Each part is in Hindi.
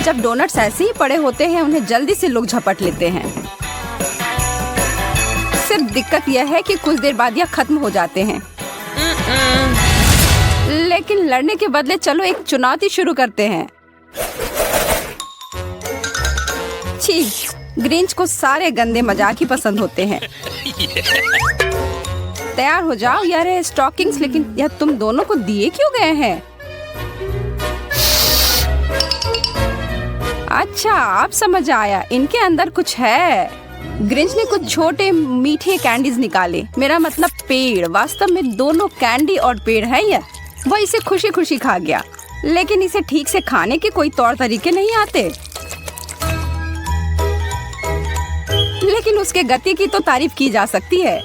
जब डोनट्स ऐसे ही पड़े होते हैं उन्हें जल्दी से लोग झपट लेते हैं। सिर्फ दिक्कत यह है कि कुछ देर बाद यह खत्म हो जाते हैं। लेकिन लड़ने के बदले चलो एक चुनौती शुरू करते हैं। छी, ग्रिंच को सारे गंदे मजाक ही पसंद होते हैं। तैयार हो जाओ यार स्टॉकिंग्स, लेकिन यह तुम दोनों को दिए क्यों गए हैं? अच्छा, अब समझ आया, इनके अंदर कुछ है। ग्रिंच ने कुछ छोटे मीठे कैंडीज निकाले, मेरा मतलब पेड़। वास्तव में दोनों कैंडी और पेड़ है यह। वह इसे खुशी खुशी खा गया, लेकिन इसे ठीक से खाने के कोई तौर तरीके नहीं आते। लेकिन उसके गति की तो तारीफ की जा सकती है।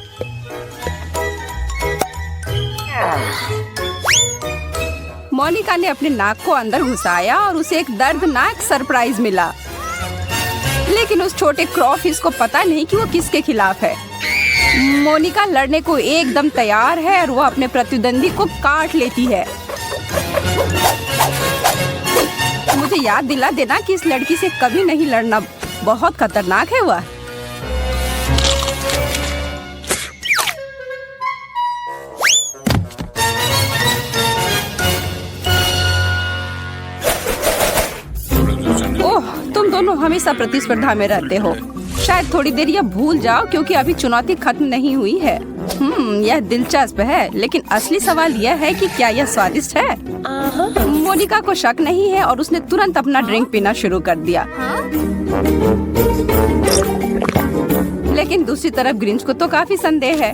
मोनिका ने अपने नाक को अंदर घुसाया और उसे एक दर्दनाक सरप्राइज मिला। लेकिन उस छोटे क्रॉफिश को पता नहीं कि वो किसके खिलाफ है। मोनिका लड़ने को एकदम तैयार है और वो अपने प्रतिद्वंदी को काट लेती है। मुझे याद दिला देना कि इस लड़की से कभी नहीं लड़ना, बहुत खतरनाक है वह। ओह, तुम दोनों हमेशा प्रतिस्पर्धा में रहते हो। शायद थोड़ी देर यह भूल जाओ क्योंकि अभी चुनौती खत्म नहीं हुई है। यह दिलचस्प है, लेकिन असली सवाल यह है कि क्या यह स्वादिष्ट है? मोनिका को शक नहीं है और उसने तुरंत अपना ड्रिंक पीना शुरू कर दिया। लेकिन दूसरी तरफ ग्रिंच को तो काफी संदेह है।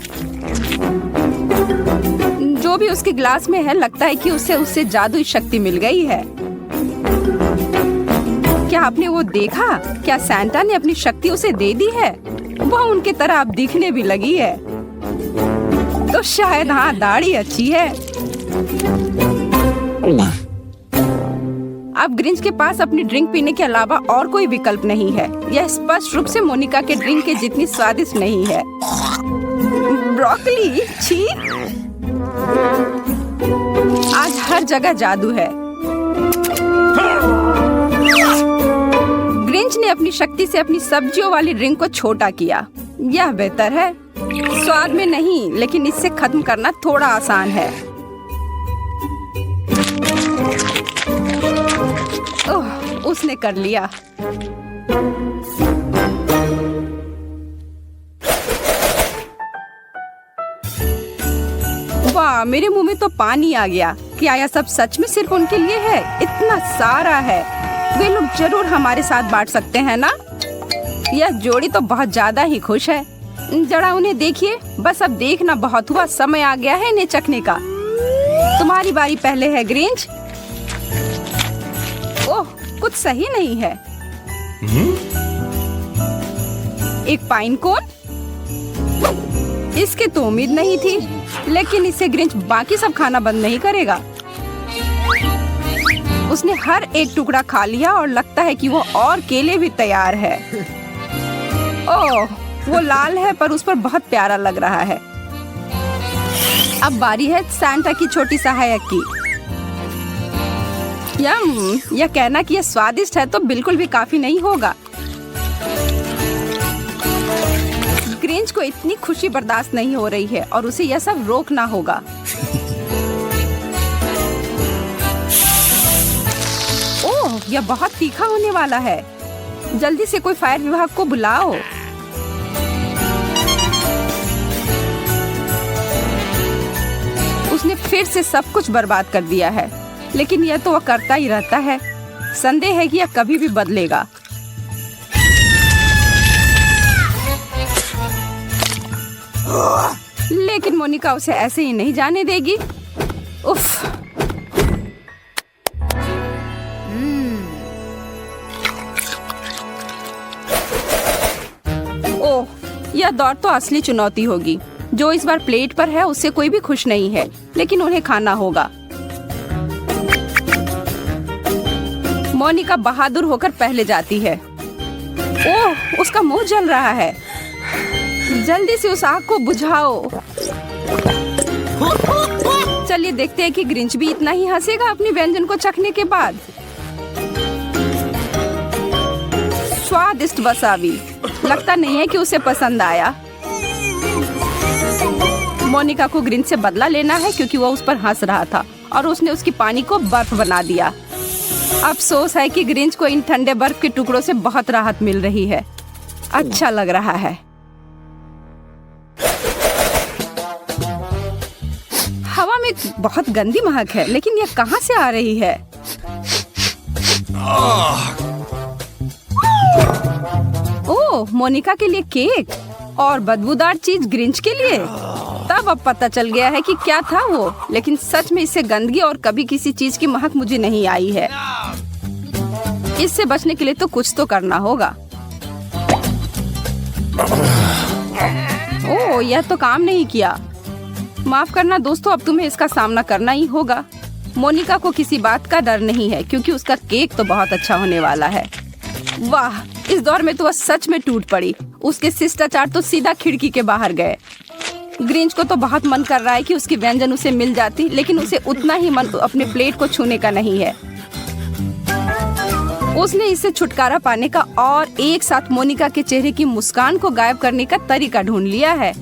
जो भी उसके ग्लास में है लगता है कि उससे जादुई शक्ति मिल गई है। क्या आपने वो देखा? क्या सैंटा ने अपनी शक्ति उसे दे दी है? वह उनके तरह अब दिखने भी लगी है। तो शायद हाँ, दाढ़ी अच्छी है। अब ग्रिंच के पास अपनी ड्रिंक पीने के अलावा और कोई विकल्प नहीं है। यह स्पष्ट रूप से मोनिका के ड्रिंक के जितनी स्वादिष्ट नहीं है। ब्रोकली, छी! आज हर जगह जादू है। ग्रिंच ने अपनी शक्ति से अपनी सब्जियों वाली ड्रिंक को छोटा किया। यह बेहतर है, स्वाद में नहीं, लेकिन इससे खत्म करना थोड़ा आसान है। ओह, उसने कर लिया। वाह, मेरे मुंह में तो पानी आ गया। क्या यह सब सच में सिर्फ उनके लिए है? इतना सारा है। वे लोग जरूर हमारे साथ बांट सकते हैं ना? यह जोड़ी तो बहुत ज्यादा ही खुश है। जरा उन्हें देखिए। बस अब देखना बहुत हुआ, समय आ गया है इन्हें चखने का। तुम्हारी बारी पहले है ग्रिंच। ओह, कुछ सही नहीं है। एक पाइन कोन? इसकी तो उम्मीद नहीं थी, लेकिन इससे ग्रिंच बाकी सब खाना बंद नहीं करेगा। उसने हर एक टुकड़ा खा लिया और लगता है कि वो और केले भी तैयार है। ओह, वो लाल है पर उस पर बहुत प्यारा लग रहा है। अब बारी है सैंटा की छोटी सहायक की। यह कहना कि यह स्वादिष्ट है तो बिल्कुल भी काफी नहीं होगा। ग्रिंच को इतनी खुशी बर्दाश्त नहीं हो रही है और उसे यह सब रोकना होगा। ओह, यह बहुत तीखा होने वाला है। जल्दी से कोई फायर विभाग को बुलाओ। उसने फिर से सब कुछ बर्बाद कर दिया है, लेकिन यह तो वह करता ही रहता है। संदेह है कि यह कभी भी बदलेगा। लेकिन मोनिका उसे ऐसे ही नहीं जाने देगी। उफ। ओह, यह दौर तो असली चुनौती होगी। जो इस बार प्लेट पर है उससे कोई भी खुश नहीं है, लेकिन उन्हें खाना होगा। मोनिका बहादुर होकर पहले जाती है। ओह, उसका मुंह जल रहा है। जल्दी से उस आग को बुझाओ। चलिए देखते हैं कि ग्रिंच भी इतना ही हंसेगा अपनी व्यंजन को चखने के बाद। स्वादिष्ट वसाबी। लगता नहीं है कि उसे पसंद आया। मोनिका को ग्रिंच से बदला लेना है क्योंकि वो उस पर हंस रहा था और उसने उसकी पानी को बर्फ बना दिया। अफसोस है कि ग्रिंच को इन ठंडे बर्फ के टुकड़ों से बहुत राहत मिल रही है। अच्छा लग रहा है। हवा में बहुत गंदी महक है, लेकिन यह कहाँ से आ रही है? ओह, मोनिका के लिए केक और बदबूदार चीज ग्रिंच के लिए। तब अब पता चल गया है कि क्या था वो, लेकिन सच में इससे गंदगी और कभी किसी चीज की महक मुझे नहीं आई है। इससे बचने के लिए तो कुछ तो करना होगा। ओह, यह तो काम नहीं किया। माफ करना दोस्तों, अब तुम्हें इसका सामना करना ही होगा। मोनिका को किसी बात का डर नहीं है क्योंकि उसका केक तो बहुत अच्छा होने वाला है। वाह, इस दौर में तो वह सच में टूट पड़ी। उसके शिष्टाचार तो सीधा खिड़की के बाहर गए। ग्रिंच को तो बहुत मन कर रहा है कि उसकी व्यंजन उसे मिल जाती, लेकिन उसे उतना ही मन अपने प्लेट को छूने का नहीं है। उसने इससे छुटकारा पाने का और एक साथ मोनिका के चेहरे की मुस्कान को गायब करने का तरीका ढूंढ लिया है।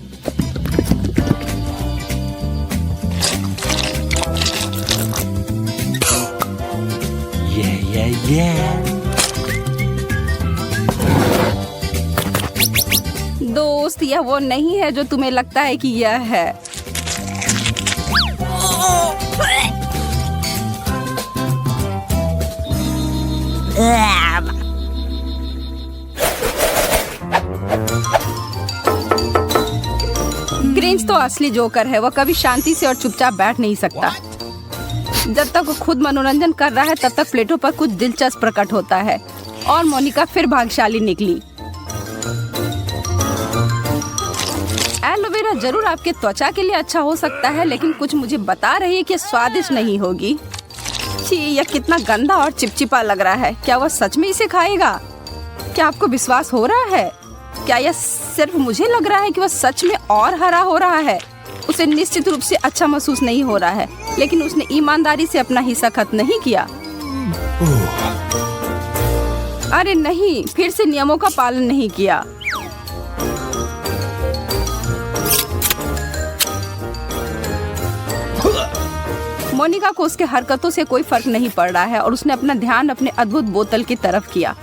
दोस्त, यह वो नहीं है जो तुम्हें लगता है कि यह है। ग्रिंच तो असली जोकर है। वह कभी शांति से और चुपचाप बैठ नहीं सकता। जब तक वो खुद मनोरंजन कर रहा है तब तक प्लेटों पर कुछ दिलचस्प प्रकट होता है। और मोनिका फिर भाग्यशाली निकली। एलोवेरा जरूर आपके त्वचा के लिए अच्छा हो सकता है, लेकिन कुछ मुझे बता रही है कि स्वादिष्ट नहीं होगी। छी, यह कितना गंदा और चिपचिपा लग रहा है। क्या वह सच में इसे खाएगा? क्या आपको विश्वास हो रहा है? क्या यह सिर्फ मुझे लग रहा है कि वह सच में और हरा हो रहा है? उसे निश्चित रूप से अच्छा महसूस नहीं हो रहा है, लेकिन उसने ईमानदारी से अपना हिस्सा खत्म नहीं किया। अरे नहीं, फिर से नियमों का पालन नहीं किया। मोनिका को उसके हरकतों से कोई फर्क नहीं पड़ रहा है और उसने अपना ध्यान अपने अद्भुत बोतल की तरफ किया।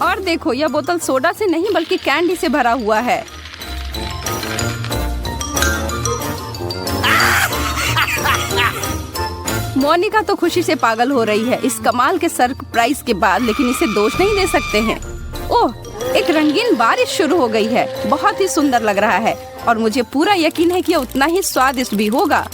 और देखो, यह बोतल सोडा से नहीं बल्कि कैंडी से भरा हुआ है। मोनिका तो खुशी से पागल हो रही है इस कमाल के सरप्राइज के बाद, लेकिन इसे दोष नहीं दे सकते हैं। ओह, एक रंगीन बारिश शुरू हो गई है। बहुत ही सुंदर लग रहा है और मुझे पूरा यकीन है कि यह उतना ही स्वादिष्ट भी होगा।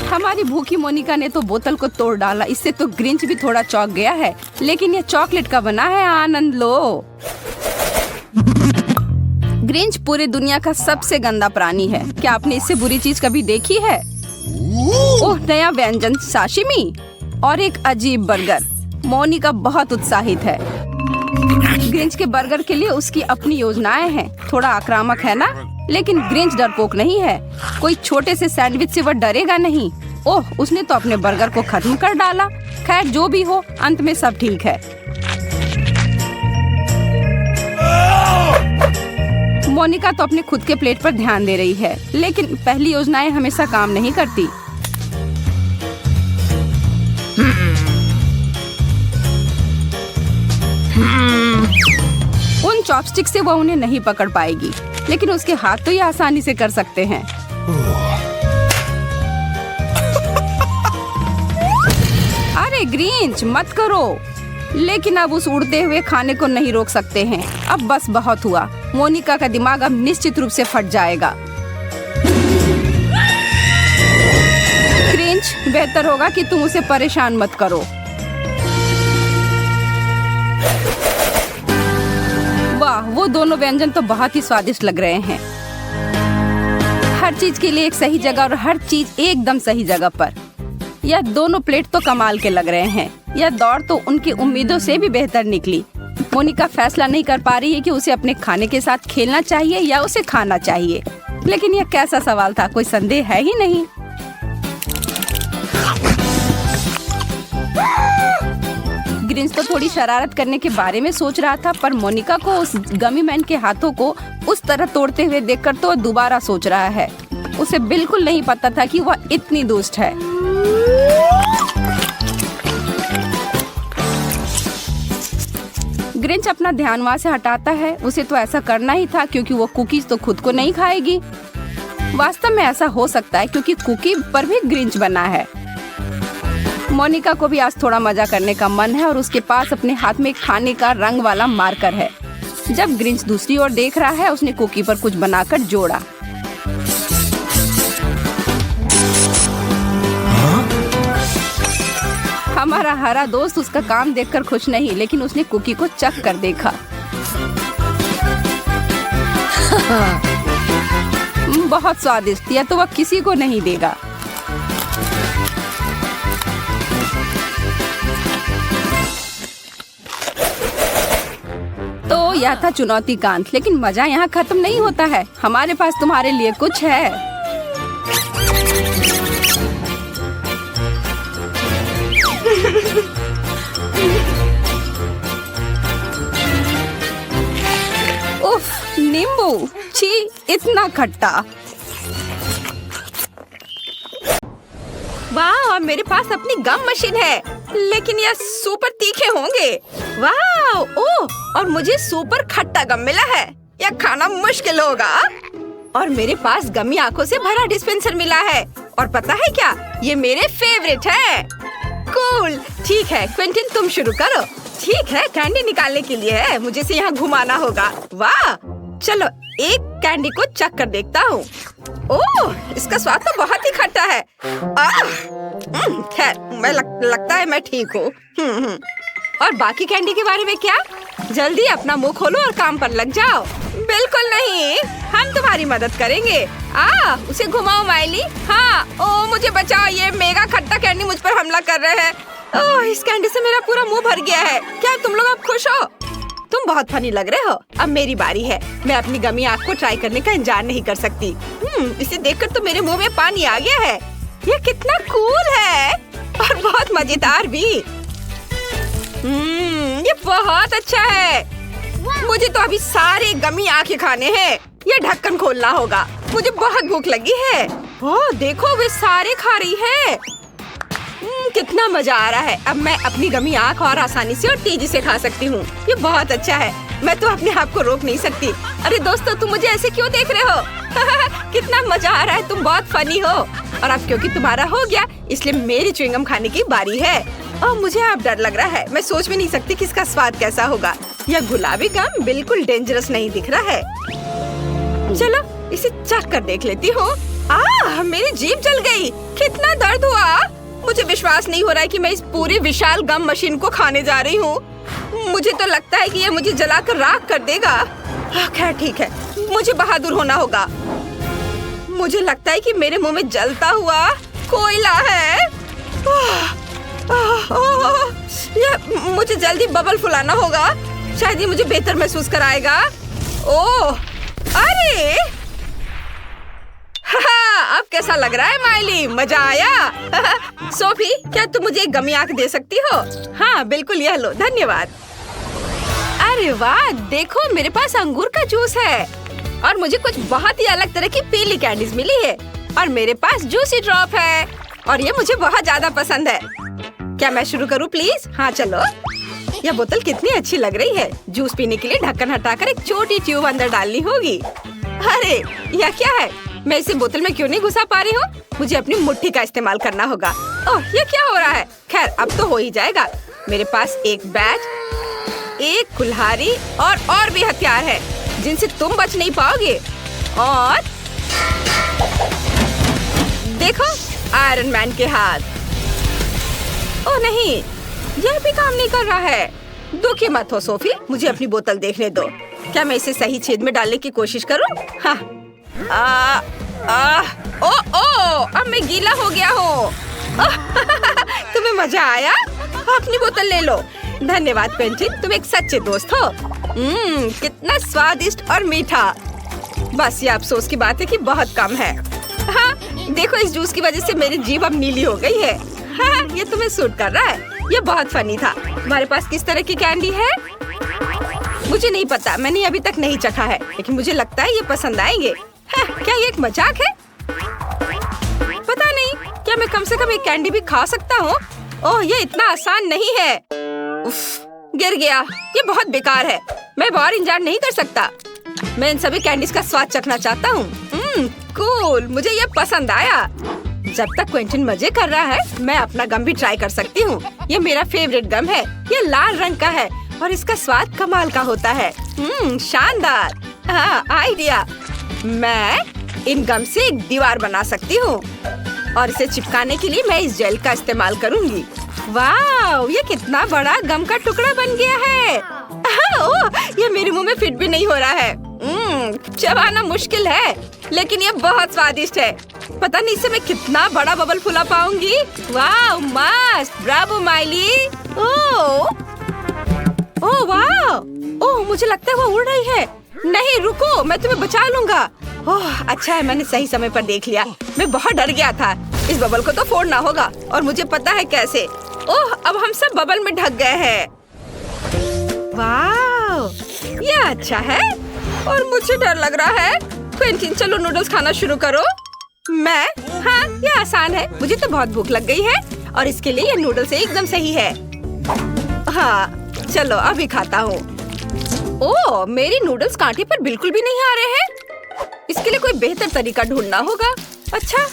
हमारी भूखी मोनिका ने तो बोतल को तोड़ डाला। इससे तो ग्रिंच भी थोड़ा चौंक गया है, लेकिन यह चॉकलेट का बना है। आनंद लो। ग्रिंच पूरी दुनिया का सबसे गंदा प्राणी है। क्या आपने इससे बुरी चीज कभी देखी है? ओह, नया व्यंजन साशिमी और एक अजीब बर्गर। मोनिका बहुत उत्साहित है। ग्रिंच के बर्गर के लिए उसकी अपनी योजनाएं हैं। थोड़ा आक्रामक है ना, लेकिन ग्रिंच डरपोक नहीं है। कोई छोटे से सैंडविच से वह डरेगा नहीं। ओह, उसने तो अपने बर्गर को खत्म कर डाला। खैर, जो भी हो, अंत में सब ठीक है। मोनिका तो अपने खुद के प्लेट पर ध्यान दे रही है, लेकिन पहली योजनाएं हमेशा काम नहीं करती। उन चॉपस्टिक से वह उन्हें नहीं पकड़ पाएगी, लेकिन उसके हाथ तो ये आसानी से कर सकते हैं। अरे ग्रिंच, मत करो। लेकिन अब उस उड़ते हुए खाने को नहीं रोक सकते हैं। अब बस बहुत हुआ। मोनिका का दिमाग अब निश्चित रूप से फट जाएगा। ग्रिंच, बेहतर होगा कि तुम उसे परेशान मत करो। वाह, वो दोनों व्यंजन तो बहुत ही स्वादिष्ट लग रहे हैं। हर चीज के लिए एक सही जगह और हर चीज एकदम सही जगह पर। यह दोनों प्लेट तो कमाल के लग रहे हैं। यह दौड़ तो उनकी उम्मीदों से भी बेहतर निकली। मोनिका फैसला नहीं कर पा रही है कि उसे अपने खाने के साथ खेलना चाहिए या उसे खाना चाहिए। लेकिन यह कैसा सवाल था, कोई संदेह है ही नहीं। ग्रिंच तो थोड़ी शरारत करने के बारे में सोच रहा था, पर मोनिका को उस गमी मैन के हाथों को उस तरह तोड़ते हुए देखकर तो दोबारा सोच रहा है। उसे बिल्कुल नहीं पता था कि वह इतनी दुष्ट है। ग्रिंच अपना ध्यान वहाँ से हटाता है। उसे तो ऐसा करना ही था क्योंकि वो कुकीज तो खुद को नहीं खाएगी। वास्तव में ऐसा हो सकता है क्योंकि कुकी पर भी ग्रिंच बना है। मोनिका को भी आज थोड़ा मजा करने का मन है और उसके पास अपने हाथ में खाने का रंग वाला मार्कर है। जब ग्रिंच दूसरी ओर देख रहा है, उसने कुकी पर कुछ बनाकर जोड़ा। हमारा हरा दोस्त उसका काम देखकर खुश नहीं, लेकिन उसने कुकी को चख कर देखा। बहुत स्वादिष्ट, यह तो वह किसी को नहीं देगा। तो यह था चुनौतीकांत, लेकिन मजा यहाँ खत्म नहीं होता है। हमारे पास तुम्हारे लिए कुछ है। उफ, नींबू, छी, इतना खट्टा। वाह, और मेरे पास अपनी गम मशीन है, लेकिन यह सुपर तीखे होंगे। वाह, ओह, और मुझे सुपर खट्टा गम मिला है। यह खाना मुश्किल होगा। और मेरे पास गमी आंखों से भरा डिस्पेंसर मिला है। और पता है क्या, ये मेरे फेवरेट है। कूल, ठीक है क्विंटिन, तुम शुरू करो। ठीक है, कैंडी निकालने के लिए है, मुझे इसे यहाँ घुमाना होगा। वाह, चलो एक कैंडी को चख कर देखता हूँ। ओह, इसका स्वाद तो बहुत ही खट्टा है। खैर, लगता है मैं ठीक हूँ। और बाकी कैंडी के बारे में क्या? जल्दी अपना मुंह खोलो और काम पर लग जाओ। बिल्कुल नहीं, हम तुम्हारी मदद करेंगे। उसे घुमाओ माइली। हाँ, ओ मुझे बचाओ, ये मेगा खट्टा कैंडी मुझ पर हमला कर रहे हैं। ओह, इस कैंडी से मेरा पूरा मुंह भर गया है। क्या तुम लोग अब खुश हो? तुम बहुत फनी लग रहे हो। अब मेरी बारी है। मैं अपनी गमी आँख को ट्राई करने का इंतजार नहीं कर सकती। इसे देखकर तो मेरे मुंह में पानी आ गया है। ये कितना कूल है और बहुत मजेदार भी। ये बहुत अच्छा है। मुझे तो अभी सारे गमी आँखें खाने हैं। ये ढक्कन खोलना होगा। मुझे बहुत भूख लगी है। ओह, देखो वे सारे खा रही है। कितना मजा आ रहा है। अब मैं अपनी गमी आँख और आसानी से और तेजी से खा सकती हूँ। ये बहुत अच्छा है। मैं तो अपने आप को रोक नहीं सकती। अरे दोस्तों, तुम मुझे ऐसे क्यों देख रहे हो? कितना मजा आ रहा है, तुम बहुत फनी हो। और अब क्योंकि तुम्हारा हो गया, इसलिए मेरी च्युइंगम खाने की बारी है। और मुझे अब डर लग रहा है। मैं सोच भी नहीं सकती कि इसका स्वाद कैसा होगा। यह गुलाबी गम बिल्कुल डेंजरस नहीं दिख रहा है। चलो इसे चख कर देख लेती हूँ। मेरी जीभ जल गई। कितना दर्द हुआ। मुझे विश्वास नहीं हो रहा है कि मैं इस पूरी विशाल गम मशीन को खाने जा रही हूँ। मुझे तो लगता है कि ये मुझे जलाकर राख कर देगा। खैर ठीक है, मुझे बहादुर होना होगा। मुझे लगता है कि मेरे मुंह में जलता हुआ कोयला है। मुझे जल्दी बबल फुलाना होगा। शायद ये मुझे बेहतर महसूस कराएगा। ओह, अरे अब कैसा लग रहा है माइली? मजा आया? सोफी, क्या तुम मुझे एक गमी आंख दे सकती हो? हाँ बिल्कुल, यह लो, धन्यवाद। अरे वाह, देखो मेरे पास अंगूर का जूस है। और मुझे कुछ बहुत ही अलग तरह की पीली कैंडीज मिली है। और मेरे पास जूसी ड्रॉप है और ये मुझे बहुत ज्यादा पसंद है। क्या मैं शुरू करूँ प्लीज? हाँ चलो। यह बोतल कितनी अच्छी लग रही है। जूस पीने के लिए ढक्कन हटाकर एक छोटी ट्यूब अंदर डालनी होगी। अरे यह क्या है? मैं इसे बोतल में क्यों नहीं घुसा पा रही हूँ? मुझे अपनी मुट्ठी का इस्तेमाल करना होगा। ओह, ये क्या हो रहा है? खैर अब तो हो ही जाएगा। मेरे पास एक बैट, एक कुल्हाड़ी और भी हथियार है जिनसे तुम बच नहीं पाओगे। और देखो, आयरन मैन के हाथ। ओह नहीं, यह भी काम नहीं कर रहा है। दुखी मत हो सोफी, मुझे अपनी बोतल देखने दो। क्या मैं इसे सही छेद में डालने की कोशिश करूं? हाँ। अब मैं गीला हो गया हूँ। तुम्हें मजा आया? अपनी बोतल ले लो। धन्यवाद क्विंटिन, तुम एक सच्चे दोस्त हो। कितना स्वादिष्ट और मीठा। बस ये अफसोस की बात है कि बहुत कम है। हाँ, देखो इस जूस की वजह से मेरी जीभ अब नीली हो गई है। हाँ, ये तुम्हें सूट कर रहा है। ये बहुत फनी था। तुम्हारे पास किस तरह की कैंडी है? मुझे नहीं पता, मैंने अभी तक नहीं चखा है, लेकिन मुझे लगता है ये पसंद आएंगे। क्या ये एक मजाक है? पता नहीं, क्या मैं कम से कम एक कैंडी भी खा सकता हूँ? ओह, ये इतना आसान नहीं है। उफ, गिर गया। ये बहुत बेकार है। मैं और इंतजार नहीं कर सकता। मैं इन सभी कैंडीज का स्वाद चखना चाहता हूँ। कूल, मुझे ये पसंद आया। जब तक क्विंटन मजे कर रहा है, मैं अपना गम भी ट्राई कर सकती हूँ। ये मेरा फेवरेट गम है। ये लाल रंग का है और इसका स्वाद कमाल का होता है। शानदार। हाँ, आइडिया। मैं इन गम से एक दीवार बना सकती हूँ और इसे चिपकाने के लिए मैं इस जेल का इस्तेमाल करूँगी। वाह, ये कितना बड़ा गम का टुकड़ा बन गया है। ओह, ये मेरे मुंह में फिट भी नहीं हो रहा है। चबाना मुश्किल है, लेकिन ये बहुत स्वादिष्ट है। पता नहीं इसे मैं कितना बड़ा बबल फुला पाऊंगी। वाह, मस्त। Bravo Miley. ओह वाह। ओह, मुझे लगता है वो उड़ रही है। नहीं, रुको, मैं तुम्हें बचा लूंगा। ओह, अच्छा है मैंने सही समय पर देख लिया। मैं बहुत डर गया था। इस बबल को तो फोड़ना होगा और मुझे पता है कैसे। ओह, अब हम सब बबल में ढक गए हैं। वाह, ये अच्छा है और मुझे डर लग रहा है। क्विंटन, चलो नूडल्स खाना शुरू करो। मैं? हाँ, ये आसान है। मुझे तो बहुत भूख लग गई है और इसके लिए ये नूडल्स एकदम सही है। हाँ, चलो अभी खाता हूँ। ओह, मेरी नूडल्स कांटे पर बिल्कुल भी नहीं आ रहे हैं। इसके लिए कोई बेहतर तरीका ढूंढना होगा। अच्छा,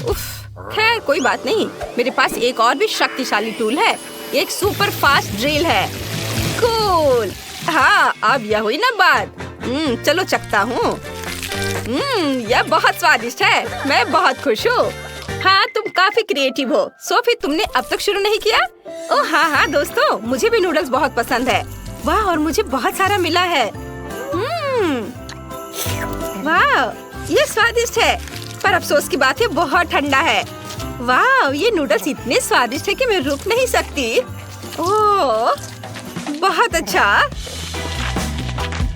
उफ, खैर कोई बात नहीं। मेरे पास एक और भी शक्तिशाली टूल है। एक सुपर फास्ट ड्रिल है। कूल। हाँ, अब यह हुई ना बात। चलो चखता हूँ। यह बहुत स्वादिष्ट है। मैं बहुत खुश हूँ। हाँ, तुम काफी क्रिएटिव हो। सोफी, तुमने अब तक शुरू नहीं किया? ओह हाँ दोस्तों, मुझे भी नूडल्स बहुत पसंद है। वाह, और मुझे बहुत सारा मिला है। वाह, ये स्वादिष्ट है, पर अफसोस की बात है बहुत ठंडा है। वाह, ये नूडल्स इतने स्वादिष्ट है कि मैं रुक नहीं सकती। ओह, बहुत अच्छा।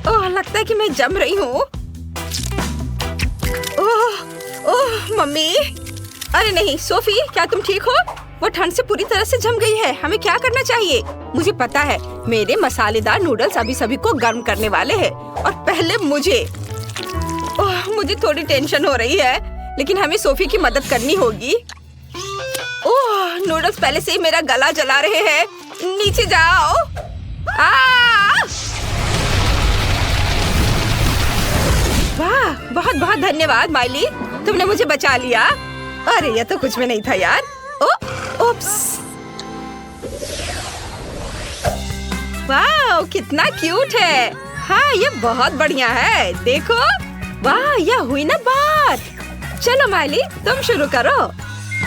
ओह, लगता है कि मैं जम रही हूँ। ओह मम्मी। अरे नहीं सोफी, क्या तुम ठीक हो? वो ठंड से पूरी तरह से जम गई है। हमें क्या करना चाहिए? मुझे पता है, मेरे मसालेदार नूडल्स अभी सभी को गर्म करने वाले हैं और पहले मुझे। ओह, मुझे थोड़ी टेंशन हो रही है, लेकिन हमें सोफी की मदद करनी होगी। ओह, नूडल्स पहले से ही मेरा गला जला रहे हैं। नीचे जाओ। वाह, बहुत बहुत धन्यवाद माइली, तुमने मुझे बचा लिया। अरे ये तो कुछ भी नहीं था यार। ओप्स। वाह, कितना क्यूट है। हाँ, ये बहुत बढ़िया है। देखो, वाह, यह हुई ना बात। चलो माइली, तुम शुरू करो।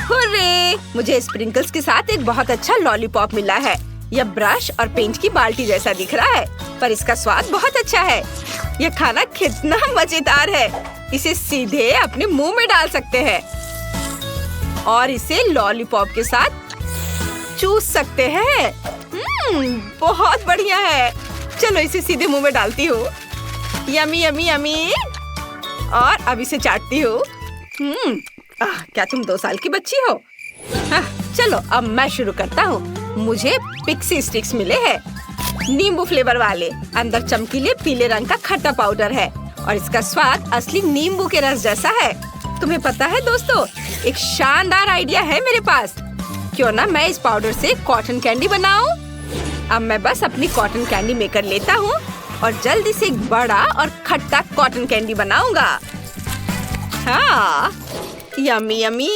हुर्रे, मुझे स्प्रिंकल्स के साथ एक बहुत अच्छा लॉलीपॉप मिला है। यह ब्रश और पेंट की बाल्टी जैसा दिख रहा है, पर इसका स्वाद बहुत अच्छा है। यह खाना कितना मजेदार है। इसे सीधे अपने मुंह में डाल सकते हैं और इसे लॉलीपॉप के साथ चूस सकते हैं। बहुत बढ़िया है। चलो इसे सीधे मुंह में डालती हूँ। Yummy yummy yummy. और अब इसे चाटती हूँ। क्या तुम 2 साल की बच्ची हो? चलो अब मैं शुरू करता हूँ। मुझे पिक्सी स्टिक्स मिले हैं, नींबू फ्लेवर वाले। अंदर चमकीले पीले रंग का खट्टा पाउडर है और इसका स्वाद असली नींबू के रस जैसा है। तुम्हें पता है दोस्तों, एक शानदार आइडिया है मेरे पास। क्यों ना मैं इस पाउडर से कॉटन कैंडी बनाऊं? अब मैं बस अपनी कॉटन कैंडी मेकर लेता हूँ और जल्दी से एक बड़ा और खट्टा कॉटन कैंडी बनाऊंगा। हाँ, यम्मी यम्मी।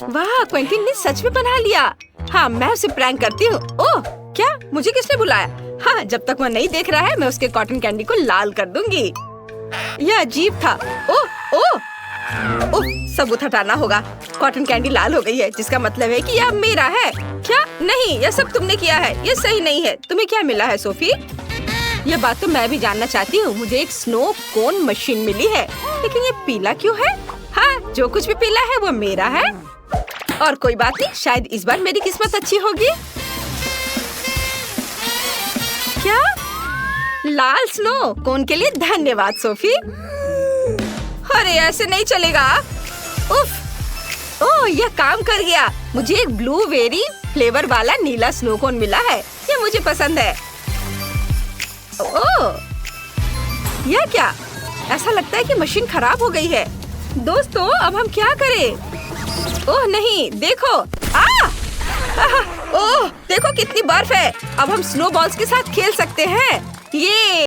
वाह, क्विंटन ने सच में बना लिया। हाँ, मैं उसे प्रैंक करती हूँ। ओह, क्या मुझे किसने बुलाया? हाँ, जब तक वह नहीं देख रहा है मैं उसके कॉटन कैंडी को लाल कर दूंगी। यह अजीब था। ओह ओह ओह, सबूत हटाना होगा। कॉटन कैंडी लाल हो गई है, जिसका मतलब है कि यह मेरा है। क्या? नहीं, यह सब तुमने किया है। यह सही नहीं है। तुम्हें क्या मिला है सोफी? यह बात तो मैं भी जानना चाहती हूँ। मुझे एक स्नो कोन मशीन मिली है, लेकिन ये पीला क्यों है? हाँ, जो कुछ भी पीला है वो मेरा है। और कोई बात नहीं, शायद इस बार मेरी किस्मत अच्छी होगी। क्या? लाल स्नो कोन के लिए धन्यवाद सोफी। अरे ऐसे नहीं चलेगा। उफ, ओह, यह काम कर गया। मुझे एक ब्लूबेरी फ्लेवर वाला नीला स्नो कोन मिला है, ये मुझे पसंद है। ओह, यह क्या? ऐसा लगता है कि मशीन खराब हो गई है। दोस्तों, अब हम क्या करें? ओह नहीं, देखो। ओह, देखो कितनी बर्फ है। अब हम स्नो बॉल्स के साथ खेल सकते हैं। ये